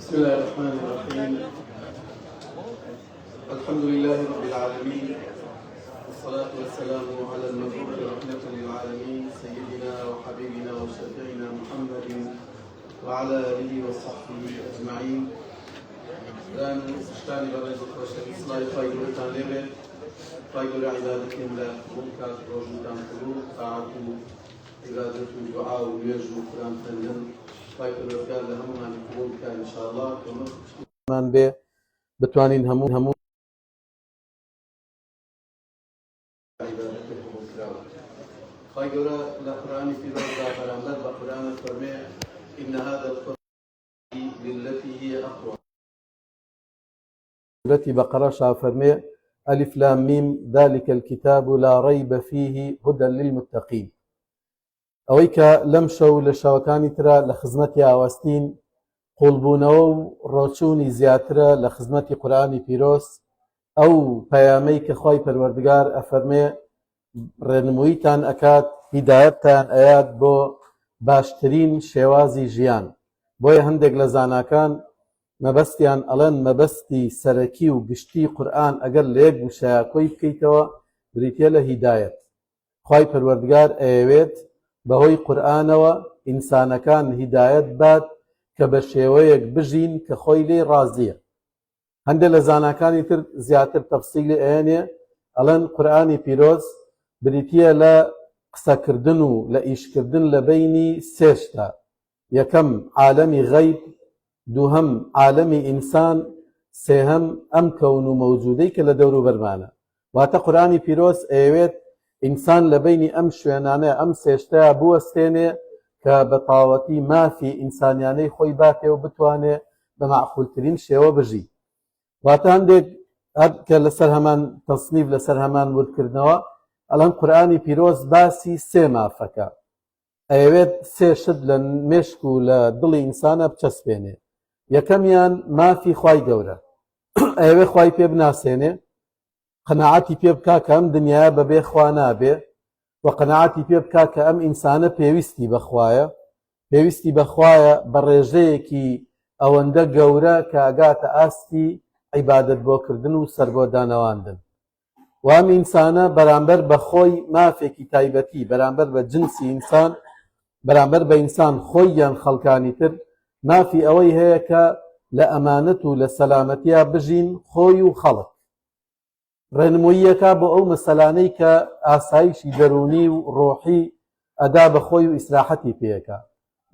بسم الله الرحمن الرحيم. الحمد لله رب العالمين، والصلاة والسلام على المبعوث رحمة للعالمين سيدنا وحبيبنا وشفيعنا محمد وعلى آله وصحبه أجمعين. الآن اشتاني برز خوشة إصلاح فايدورتان لبه فايدور عبادتهم لا ملكات روجودان قلوب طاعته عبادته دعاء ويجو قرآن تنزل فايدور رجال لهم عن قبول كان إن شاء الله كمان به بتوانين همون خواهی گوره لقرآن في روضة فرامبر بقرآن فرمي إن هذا القرآن للتي هي أقوى. التي بقرة فرمي ألف لام ميم ذلك الكتاب لا ريب فيه هدى للمتقين. أويك لم شو لشوكاني ترى لخزمتي أواستين قلبونو روشوني زياترة لخزمتي قرآني بيروس أو بياميك خواهي پروردگار أفرمي ڕێنموویتان ئەکات هیدایەتتان ئەیات بۆ باشترین شێوازی ژیان. بۆیە هەندێک لە زاناکان مەبەستیان ئەڵێن مەبەستی سەرەکی و گشتی قورئان ئەگەر لە یەک وشەیە کۆی بکەیتەوە بریتیە لە هیدایەت. خوای پەروەردگار ئەیەوێت بەهۆی قورئانەوە ئینسانەکان هیدایەت بات کە بە شێوەیەک بژین کە خۆی لێ ڕازیە. هەندێک لە زاناکانی تر زیاتر تەفسیلی ئەیەنێ ئەڵێن قورئانی پیرۆز بریتیە لە قسەکردن و لە ئیشکردن لە بەینی سێ شتە. یەکەم عالەمی غەیب، دووهەم عالەمی ئینسان، سێهەم ئەم کەون و مەوجودەی کە لە دەور و بەرمانە. واتە قورئانی پیرۆز ئەیەوێت ئینسان لە بەینی ئەم شوێنانەیە ئەم سێ شتەیە بوەستێنێ کە بە تاوەتی مافی ئینسانیانەی خۆی باتێ و بتوانێ بە معقولترین شێوە بژی. واتە هەندێک کە لەسەر هەمان تەصنیف لەسەر هەمان وردکردنەوە ئەڵەن قورئانی پیرۆز باسی سێ مافەکە. ئەیەوێت سێ شت لە مێشک و لە دڵی ئینسانە بچەسپێنێ. یەکەمیان مافی خوای گەورە. ئەیەوێ خوای پێ بناسێنێ، قەناعەتی پێ بکا کە ئەم دنیاە بەبێ خوا نابێ و قەناعەتی پێ بکا کە ئەم ئینسانە پێویستی بەخوایە، پێویستی بەخوایە بە ڕێژەیەکی ئەوەندە گەورە کە ئەگاتە ئاستی عیبادەت بۆکردن و سەربۆدانەواندن. وام ئینسانە بەرامبەر بە خۆی مافێکی تایبەتی، بەرامبەر بە جنسی ئینسان، بەرامبەر بە ئینسان خۆی یان خەڵکانی تر مافی ئەوەی هەیە کە لە ئەمانەت و لە سەلامەتیا بژین خۆی و خەڵک. ڕێنموویەکە بۆ ئەو مەسەلانەی کە ئاسایشی دەرونی و ڕۆحی ئەدا بە خۆی و ئیسراحەتی پێیەکە.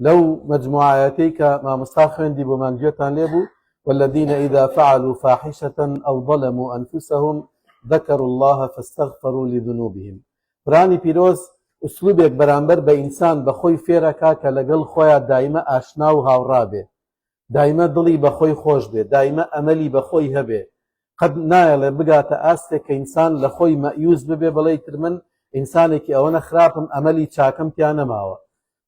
لەو مەجموعایەتەی کە مامۆستا خوێندی بۆمان گوێتان لێبوو والذين إذا فعلوا فاحشة أو ظلموا أنفسهم ذكروا الله فاستغفروا لذنوبهم. قورئانی پیرۆز ئوسلوبێک بەرامبەر بە ئینسان بە خۆی فێرەکا کە لەگەڵ خۆیان دایمە ئاشنا و هاوڕا بێ، دایمە دڵی بە خۆی خۆش بێ، دایمە ئەمەلی بە خۆی هەبێ. قەت نایەڵێ بگاتە ئاستێک کە ئینسان لە خۆی مەئیوز ببێ بڵێ تر من ئینسانێکی ئەوەنە خراپم ئەمەلی چاکەم تیا نەماوە.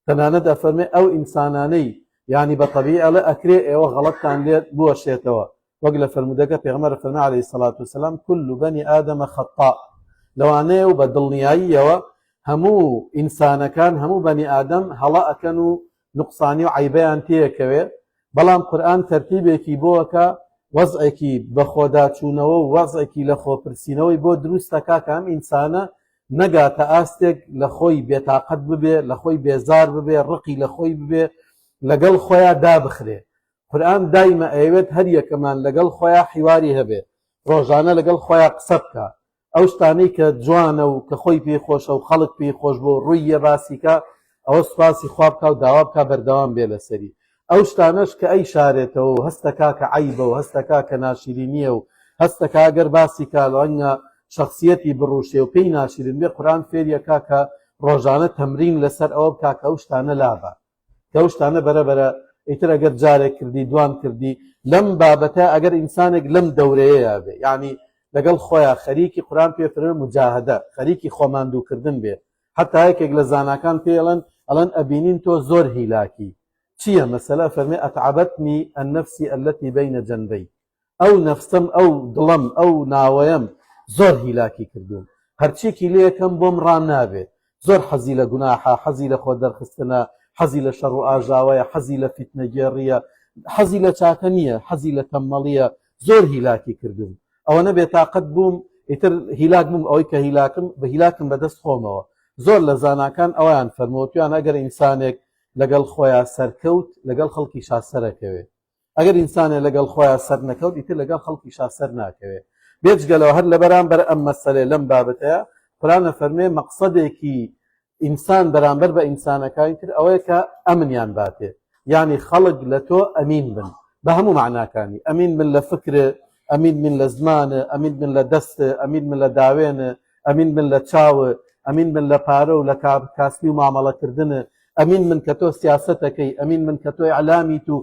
تەنانەت ئەفەرمێ ئەو ئینسانانەی یعنی بە تەبیعی ئەڵێ ئەکرێ ئێوە غەڵەتتان لێت بوەشێتەوە. وەک لە فەرمودەکە پێغەمبەر فەرمووی عەلەیهی سەڵات وسەلام كل بني آدم خەطاء. لەوانەیە و بە دڵنیاییەوە هەموو ئینسانەکان هەموو بەنی ئادەم هەڵە ئەکەن و نوقسانی و عیبەیان تێیەکەوێ، بەڵام قورئان تەرتیبێکی بۆەکە وەزعێکی بە خۆداچوونەوە و وەزعێکی لە خۆپرسینەوەی بۆ دروستەکە کە ئەم ئینسانە نەگاتە ئاستێک لە خۆی بێتاقەت ببێ، لە خۆی بێزار ببێ، ڕقی لە خۆی ببێ، لەگەڵ خۆیان دابخرێ. قورئان دایمە ئەیەوێت هەر یەکەمان لەگەڵ خۆیان حیواری هەبێ، ڕۆژانە لەگەڵ خۆیان قسە بکە. ئەو شتانەی کە جوانە و کە خۆی پێی خۆشە و خەڵک پێی خۆش بۆ ڕوویە باسیکە ئەوە سوپاسی خوا بکە و داوا بکە بەردەوام بێ لەسەری. ئەو شتانەش کە ئەی شارێتەوە و هەستەکا کە عیبە و هەستەکا کە ناشرینیە و هەستەکا ئەگەر باسی کا لەوانگە شەخسیەتی بڕوشێ و پێی ناشرین بێ، قورئان فێریەکا کە ڕۆژانە تەمرین لەسەر ئەوە بکا کە ئەو شتانە لابە، کە ئەو شتانە بەرەبەرە. ئیتر ئەگەر جارێک کردی دوام کردی لەم بابەتە ئەگەر ئینسانێک لەم دەورەیەیە بێ، یعنی لەگەڵ خۆیان خەریکی قورئان پێ فەرمێ مجاهدە، خەریکی خۆماندووکردن بێ. حتا یەکێک لە زاناکان پێڵێن ئەڵێن ئەبینین تۆ زۆر هیلاکی. چییە مەسەلە؟ فەرمێ ئەتعبەتنی النەفسی التي بین جەنبەی. ئەو نەفسم ئەو دڵم ئەو ناوەیەم زۆر هیلاکی کردوم، هەرچیەکی لێ یەکەم بۆم ڕام نابێت. زۆر حەزی لە گوناحە، حەزی لە خۆ دەرخستنە، حەزی لە شەڕ و ئاژاوەیە، حەزی لە فیتنەگێڕیە، حەزی لە چاکە نییە، حەزی لە تەمەڵیە، زۆر هیلاکی کردوم، ئەوە نەبێ تااقەت بووم ئیتر هیلاک بووم، ئەوەی کە هیلاکم بەدەست خۆمەوە. زۆر لە زاناکان ئەویان فەرمووتیان ئەگەر ئینسانێک لەگەڵ خۆیان سەرکەوت لەگەڵ خەڵکی شاسەرەکەوێت، ئەگەر ئینسانێک لەگەڵ خۆیان سەر نەکەوت ئیتر لەگەڵ خەڵکی شاسەر ناکەوێت. بێجگەلەوە هەر لە بەرامبەر ئەم مەسەلێ لەم بابەتەیە قورئان فەرمێ مەقسەدێکی ئینسان بەرامبەر بە ئینسانەکانی تر ئەوەیە کە ئەمنیان باتێ، یعنی خەڵک لە تۆ ئەمین بن بە هەموو معناکانی، ئەمین بن لە فکرە، ئەمین بن لە زمانە، ئەمین بن لە دەستە، ئەمین بن لە داوێنە، ئەمین بن لە چاوە، ئەمین بن لە پارە و لە کاسبی و مامەڵەکردنە، ئەمین من کە تۆ سیاسەتەکەی، ئەمین من کە تۆ ئیعلامیت و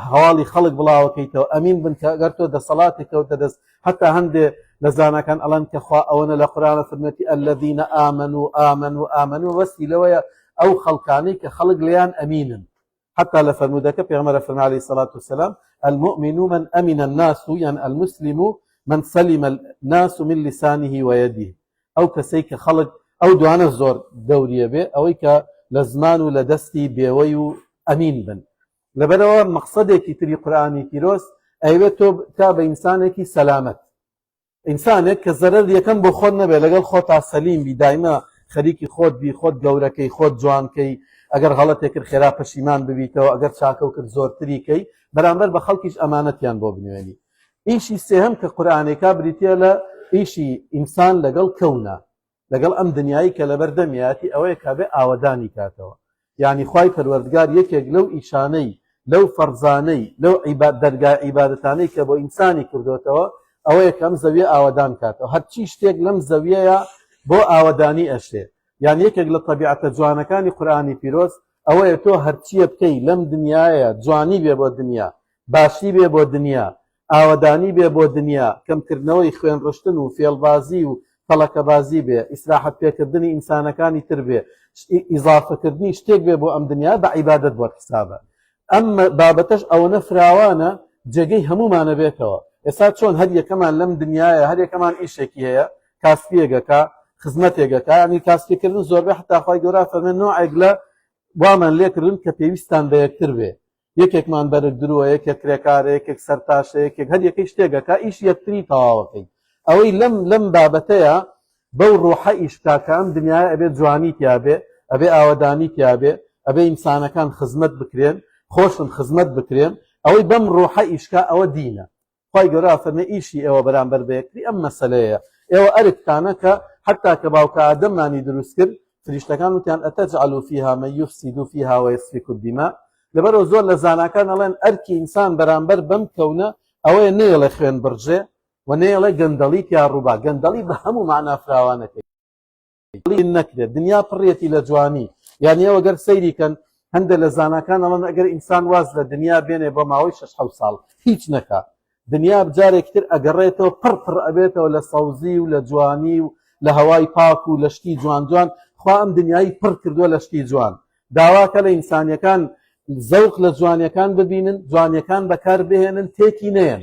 هەواڵی خەڵک بڵاوەکەیتەوە، ئەمین بن کە ئەگەر تۆ دەسەڵاتێکەوتە دەست. حتا هەندێ لە زانەکان ئەڵەن کە خوا ئەوەنە لە قورئانە فەرمێتی الذین ئامنوا وەستی لەوەیە ئەو خەڵکانەی کە خەڵک لێیان ئەمینن. حتى لفرمودك پیغمبر فرمى عليه الصلاة والسلام المؤمن من أمن الناس، يعني المسلم من سلم الناس من لسانه ويده، أو كسيك خلق أو دوانا الزور دورية بي أو لزمان لدستي بيوي أمين بن لبروا مقصدك تري قرآني كيروس أيوة تاب إنسانك سلامت، إنسانك كزرر يكن بخود نبي لقل خود سليم بي دائما خريكي خود بي خود جوركي خود جوانكي، ئەگەر غەڵەتێک کرد خێرا پەشیمان ببیتەوە، ئەگەر چاکە کرد زۆرتریکەی بەرامبەر بە خەڵکیش ئەمانەتیان بۆ بنوێنی. ئیشی سێهەم کە قورئانێکا بریتە لە ئیشی ئینسان لەگەڵ کەونە، لەگەڵ ئەم دنیایی کە لەبەردەمیاتی ئەوەیە کە بێ ئاوەدانی کاتەوە. یعنی خوای پەروەردگار یەکێک لەو ئیشانەی لەو فەرزانەی لەو دەرگای عیبادەتانەی کە بۆ ئینسانی کردوتەوە ئەوەیە کە ئەم زەویە ئاوەدان کاتەوە. هەرچی شتێک لەم زەویەیە بۆ ئاوەدانی ئەشێ. يعني يكيك للطبيعة جوانا كان قرآني فيروز أولا تو هرچية بكي لم دنيايا جواني بي بو الدنيا، باشي بي بو الدنيا، آوداني بي بو الدنيا، كم كرنوي خوين رشتنو في البازي و طلق بازي بي، إسراحة بي كردني إنسانا كاني تربي، إضافة كردني اشتيك بي بو أم دنيا بعبادة بو حسابة. أما بابتش أو نفراوانا جاقي همو ما نبيتوا إسات شون هدية كمان لم دنيايا هدية كمان إيشيكي هي كاسبيقكا خزمەتێکەکە، ینی کاسبکردن زۆربەی حتا خوای گەورە فەرمێ نوعێک لە وامان لێکردن کە پێویستان بە یەکتر بێ، یەکێکمان بەرگ درووە، یەکێک کرێکارە، یەکێک سەرتاشە، یەکێک هەر یەکەی شتێکەکە ئیش یەکتری تەواوەکەی. ئەوەی لەم بابەتەیە بەو ڕۆحە ئیشکا کە ئەم دنیای ئەبێ جوانی تیابێ، ئەبێ ئاوەدانی تیابێ، ئەبێ ئینسانەکان خزمەت بکرێن، خۆشن خزمەت بکرێن، ئەوەی بەم ڕۆحە ئیشکا ئەوە دینە. خوای گەورە فەرمێ ئیشی ئێوە بەرامبەر بە یەکتری ئەم مەسەلەیە، ئێوە ئەرکتانە کە حتى كباوكا آدم ماني دروس كر فريشتكان وتيان أتجعلوا فيها من يفسد فيها ويسفك الدماء لبرو زور لزانا كان لين أركي إنسان برامبر بم كونه أو نيل خوين برجة ونيل جندلي يا ربا جندلي بهمو معنا فراوانك النكدة الدنيا بريتي لجواني يعني هو قر سيري كان هند لزانا كان لين أجر إنسان واز للدنيا بينه بماويش أشحو صال هيج نكا دنيا بجاري كتير أجريته بربر أبيته ولا صوزي ولا جواني لە هەوای پاک و لە شتی جوان جوان خوا ئەم دنیای پڕ کردووە لە شتی جوان. داواکە لە ئینسانیەکان زەوق لە جوانیەکان ببینن، جوانیەکان بەکار بهێنن، تێکی نێن،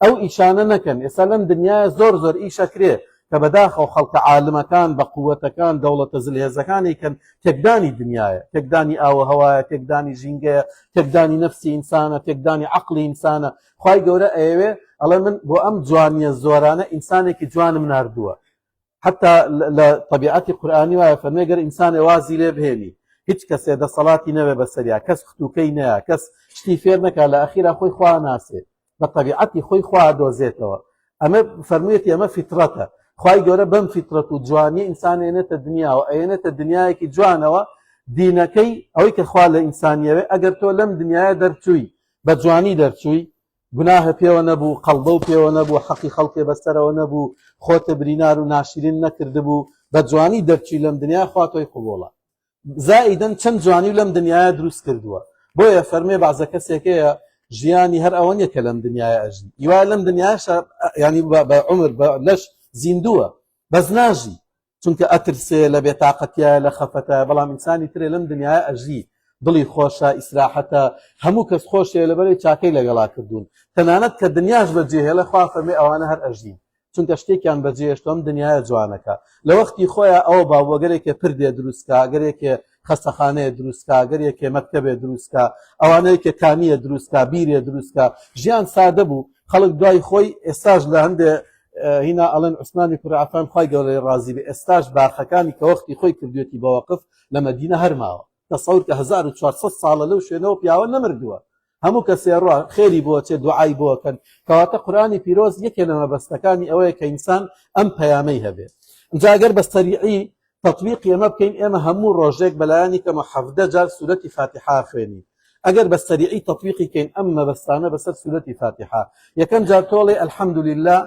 ئەو ئیشانە نەکەن. ئێستا لەم دنیای زۆر زۆر ئیشەکرێ کە بەداخەو خەڵکە عالمەکان بە قووەتەکان دەوڵەتە زلهێزەکانی کەن تێکدانی دنیایە، تێکدانی ئاوە هەوایە، تێکدانی ژینگەیە، تێکدانی نەفسی ئینسانە، تێکدانی عەقڵی ئینسانە. خوای گەورە ئەیەوێ ئەڵێ من بۆ ئەم جوانیە زۆرانە ئینسانێکی جوانم ناردووە. حتى لطبيعتي قرآني وهي فنجر إنسان وازي له بهني هيك كسر ده صلاتي نبى بسريع كس ختوكينا كس شتي فيرنك على أخيرا خوي خوا ناسي بطبيعتي خوي خوا دوزيتوا أما فرميتي أما فطرته خواي جورا بم فطرته جواني إنسان ينت الدنيا وأينت الدنيا كي جوانا دينكي أو كخوا الإنسانية أجر تو لم دنيا درتوي بجواني درتوي گناه پیو نبو، قلبو پیو نبو، حقی خلقی بستر نبو، خوت برینار و ناشرین نکرده بو، بجوانی درچی لم دنیا خواتوی قبولا. زائدا چند جوانی لم دنیا دروس کردوا. بویا فرمی بعض کسی که جیانی هر اوانیه که لم دنیا اجی. یوا لم دنیا یعنی با عمر با لش زیندوا، بس ناجی. چون که اترسه لبیتاقتیا لخفتا بلام انسانی تری لم دنیا اجی. دڵی خۆشە ئیسراحەتە هەموو کەس خۆشیە لەبەرەوەی چاکەی لەگەڵا کردوون تەنانەت کە دنیاش بەجێهێڵە خوا فەرمێ ئەوانە هەر ئەژین چونکە شتێکیان بەجێهێشتۆم دنیایە جوانەکە لە وەختی خۆیان ئەوە باوەگەرێکە پردێ دروستکە ئەگەرێکێ خەستەخانەیە دروستکە، گەر یەکێ مەکتەبێ دروستکە، ئەوانەیە کە کانیە دروستکە، بیرێ دروستکە، ژیان سادە بوو. خەڵک دوای خۆی ئێستاش لە هەندێ هینا ئەڵێن عوسمانی کوڕی عەفان خوای گەورەی ڕازی بێ، ئێستاش باخەکانی کە وەختی خۆی کردوێتی بە وەقف لە مەدینە هەرماوە. تەسەوور کە 1400 ساڵە لەو شوێنەوە پیاوە نەمردووە، هەموو کەسێ ڕوا خێری بۆ چێ دوعای بۆکەن. کەواتە قورئانی پیرۆز یەکێ لە مەبەستەکانی ئەوەیە کە ئینسان ئەم پەیامەی هەبێ. اینجا ئەگەر بە سەریعی تەطبیقی ئێمە بکەین، ئێمە هەموو ڕۆژێک بەلایانی کەمە 17 جار سورەتی فاتحە خوێنی. ئەگەر بە سەریعی تەطبیقی کەین ئەم مەبەستانە بەسەر سورەتی فاتحە، یەکەم جار تۆڵێ الحەمدولله،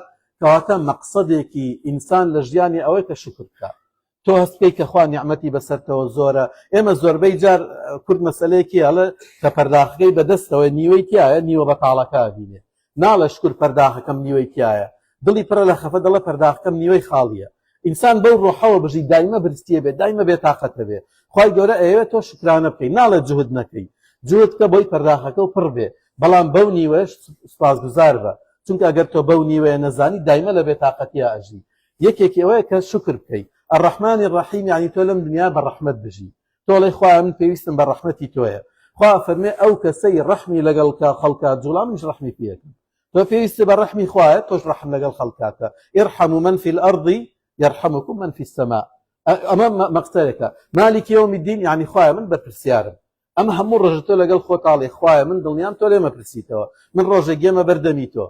کەواتە مەقسەدێکی ئینسان لە ژیانی ئەوەی کە شکر بکات. تۆ هەست بکەی کە خوا نیعمەتی بەسەرتەوە زۆرە. ئێمە زۆربەی جار کورد مەسەلەیەکی هەڵە کە پەرداخەکەی بەدەستەوە نیوەی تایە، نیوە بەتاڵەکە بینێ، ناڵە شکر پەرداخەکەم نیوەی تایە، دڵی پڕە لە خەفە دەڵە پەرداخەکەم نیوەی خاڵیە. ئینسان بەو ڕۆحەوە بژی دایمە برستیە بێ، دایمە بێتاقەتە بێ. خوای گەورە ئەوێت تۆ شکرانە بکەی، ناڵێت جوهد نەکەی، جوهد کە بۆی پەرداخەکە و پڕ بێ، بەڵام بەو نیوەش سوپاسگوزار بە، چونکە ئەگەر تۆ بەو نیوەیە نەزانی دایمە لە بێتاقەتیە ئەژی. یەکێکی ئەوەیە کە شکر بکەی. الرحمن الرحیم یعنی تۆ لەم دنیا بە ڕەحمەت بژی، تۆڵی خوایە من پێویستم بە ڕەحمەتی تۆیە. خوا فەرمێ ئەو کەسەی ڕەحمی لەگەڵ کە خەڵکا جوڵا منیش ڕەحمی پێکەم. تۆ پێویستە بە ڕەحمی خوایە، تۆش ڕەحم لەگەڵ خەڵکاتە. ارحموا من في الأرض يرحمكم من في السماء. ئەمە مەقسەدێکە. مالك يوم الدين یعنی خوایە من بەرپرسیارم. ئەمە هەموو ڕۆژە تۆ لەگەڵ خۆتاڵی خوایە من دڵنیام تۆ لێمە پرسیتەوە، من ڕۆژێک گێمە بەردەمی تۆ.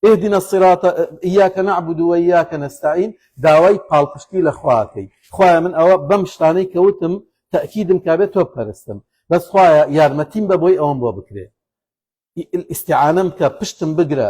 اهدنا الصراط إياك نعبد وإياك نستعين، داوای پاڵپشتی لە خواکەی. خوایە من ئەوە بەم شتانەی کەوتم تەئکیدم کابێت تۆ بپەرستم، بەس خوایە یارمەتیم بە بۆی ئەوم بۆ بکرێ، ئیستیعانەم کە پشتم بگرە.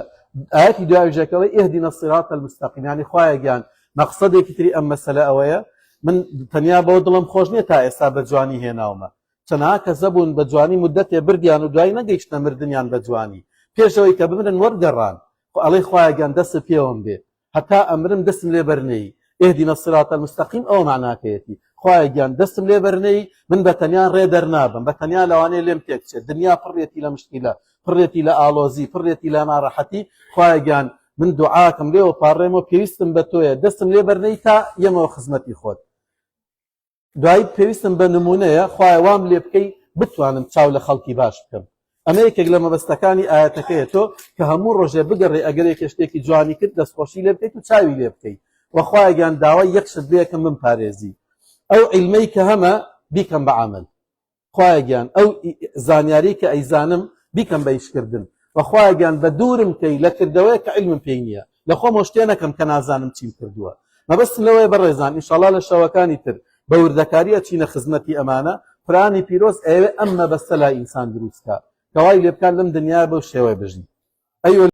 ئاەتی دوایژەکەڵی اهدنا الصراط المستقیم، یعنی خوایە گیان مەقسەدێکی تری ئەم مەسەلە ئەوەیە، من تەنیا بەوە دڵم خۆش نییە تا ئێستا بە جوانی هێناومە. چەندها کەسە بوون بە جوانی مودەتێ بردیان و دوای نەگەیشتە مردنیان بە جوانی، پێشەوەی کە بمرن وەرگەڕان. ئەڵێ خوایە گیان دەست پێوەم بێ، هەتا ئەمرم دەستم لێ بەرنەی. اهدنا الصراط المستقیم ئەوە معناکەیەتی. خوایە گیان دەستم لێ بەرنەی، من بە تەنیا ڕێ دەرنابم، بە تەنیا لەوانەیە لێم تێک بچێت، دنیا پڕێتی لە مشکیلە، پڕێتی لە ئاڵۆزی، پڕێتی لە ناڕەحەتی. خوایە گیان من دوعاکەم لێوە پاڕێمەوە، پێویستم بە تۆیە، دەستم لێ بەرنەی تا یەمەوە خزمەتی خۆت. دوایی پێویستم بە نمونەیە، خوایە وام لێ بکەی بتوانم چاو لە خەڵکی باش بکەم. ئەمە یەکێک لە مەبەستەکانی ئاەتەکەیە، تۆ کە هەموو ڕۆژێ بگەڕێ ئەگەر یەکێ شتێکی جوانی کرد دەستخۆشی لێ بکەیت و چاوی لێ بکەیت، وەخوایە گیان داوای یەک شت بێکم من پارێزی. ئەو عیلمەی کە هەمە بیکەم بە عەمەل، خوایە گیان ئەو زانیاری کە ئەیزانم بیکەم بە ئیشکردن، وەخوایە گیان بە دوورم کەی لە کردەوەی کە عیلمم پێی نییە، لە خۆم شتێ نەکەم کە نازانم چیم کردووە. مەبەستم لەوەیە بەڕێزان، ئینشاڵڵا لە شەوەکانی تر بە وردەکاریە چینە خزمەتی ئەمانە. قورئانی پیرۆز ئەوێ ئەم مەبەستە لای ئینسان دروستکە، کەوای لێ بکات لەم دنیا بەو شێوەیە بژی.